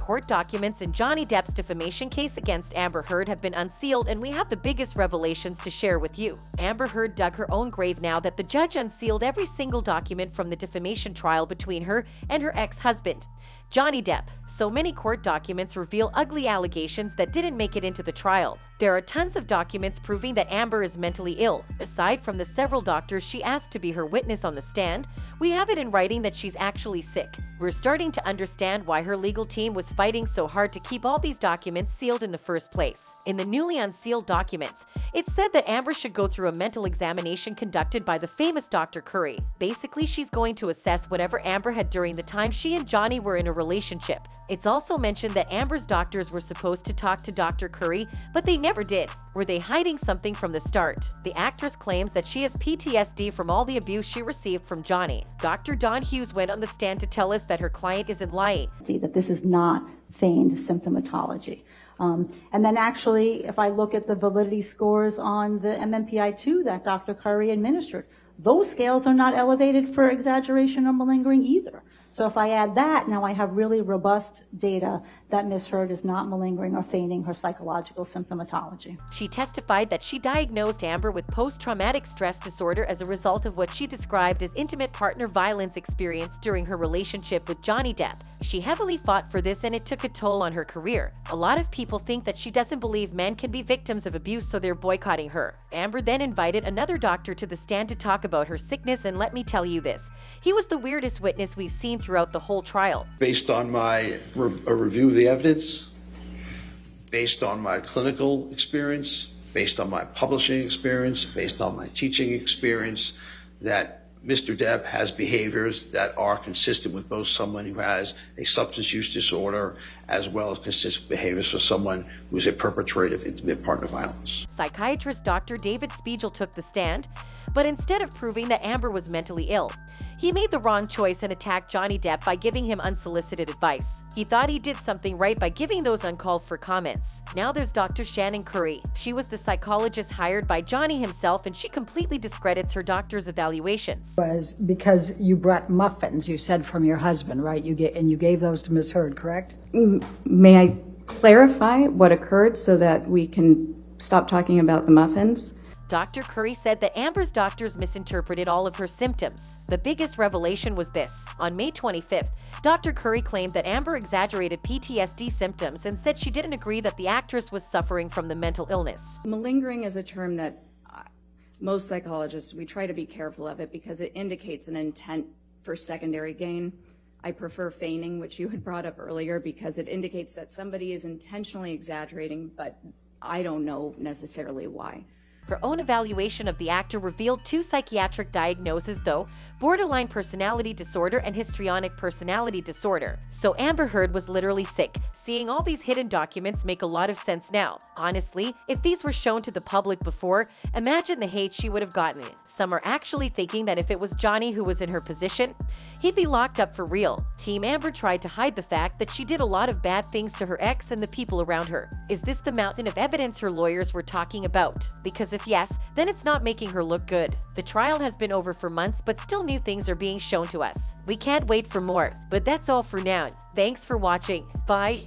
Court documents in Johnny Depp's defamation case against Amber Heard have been unsealed, and we have the biggest revelations to share with you. Amber Heard dug her own grave now that the judge unsealed every single document from the defamation trial between her and her ex-husband, Johnny Depp. So many court documents reveal ugly allegations that didn't make it into the trial. There are tons of documents proving that Amber is mentally ill. Aside from the several doctors she asked to be her witness on the stand, we have it in writing that she's actually sick. We're starting to understand why her legal team was fighting so hard to keep all these documents sealed in the first place. In the newly unsealed documents, it said that Amber should go through a mental examination conducted by the famous Dr. Curry. Basically, she's going to assess whatever Amber had during the time she and Johnny were in a relationship. It's also mentioned that Amber's doctors were supposed to talk to Dr. Curry, but they never did. Were they hiding something from the start? The actress claims that she has PTSD from all the abuse she received from Johnny. Dr. Dawn Hughes went on the stand to tell us that her client isn't lying. See that this is not feigned symptomatology. And then actually, if I look at the validity scores on the MMPI-2 that Dr. Curry administered, those scales are not elevated for exaggeration or malingering either. So if I add that, now I have really robust data that Ms. Heard is not malingering or feigning her psychological symptomatology. She testified that she diagnosed Amber with post-traumatic stress disorder as a result of what she described as intimate partner violence experience during her relationship with Johnny Depp. She heavily fought for this, and it took a toll on her career. A lot of people think that she doesn't believe men can be victims of abuse, so they're boycotting her. Amber then invited another doctor to the stand to talk about her sickness, and let me tell you this, he was the weirdest witness we've seen throughout the whole trial. Based on my review of the evidence, based on my clinical experience, based on my publishing experience, based on my teaching experience, that Mr. Depp has behaviors that are consistent with both someone who has a substance use disorder as well as consistent behaviors for someone who is a perpetrator of intimate partner violence. Psychiatrist Dr. David Spiegel took the stand, but instead of proving that Amber was mentally ill, he made the wrong choice and attacked Johnny Depp by giving him unsolicited advice. He thought he did something right by giving those uncalled for comments. Now there's Dr. Shannon Curry. She was the psychologist hired by Johnny himself, and she completely discredits her doctor's evaluations. Was because you brought muffins, you said, from your husband, right? You gave those to Ms. Heard, correct? May I clarify what occurred so that we can stop talking about the muffins? Dr. Curry said that Amber's doctors misinterpreted all of her symptoms. The biggest revelation was this. On May 25th, Dr. Curry claimed that Amber exaggerated PTSD symptoms and said she didn't agree that the actress was suffering from the mental illness. Malingering is a term that most psychologists, we try to be careful of it because it indicates an intent for secondary gain. I prefer feigning, which you had brought up earlier, because it indicates that somebody is intentionally exaggerating, but I don't know necessarily why. Her own evaluation of the actor revealed 2 psychiatric diagnoses, though: borderline personality disorder and histrionic personality disorder. So Amber Heard was literally sick. Seeing all these hidden documents make a lot of sense now. Honestly, if these were shown to the public before, imagine the hate she would have gotten. Some are actually thinking that if it was Johnny who was in her position, he'd be locked up for real. Team Amber tried to hide the fact that she did a lot of bad things to her ex and the people around her. Is this the mountain of evidence her lawyers were talking about? Because if yes, then it's not making her look good. The trial has been over for months, but still new things are being shown to us. We can't wait for more, but that's all for now. Thanks for watching. Bye.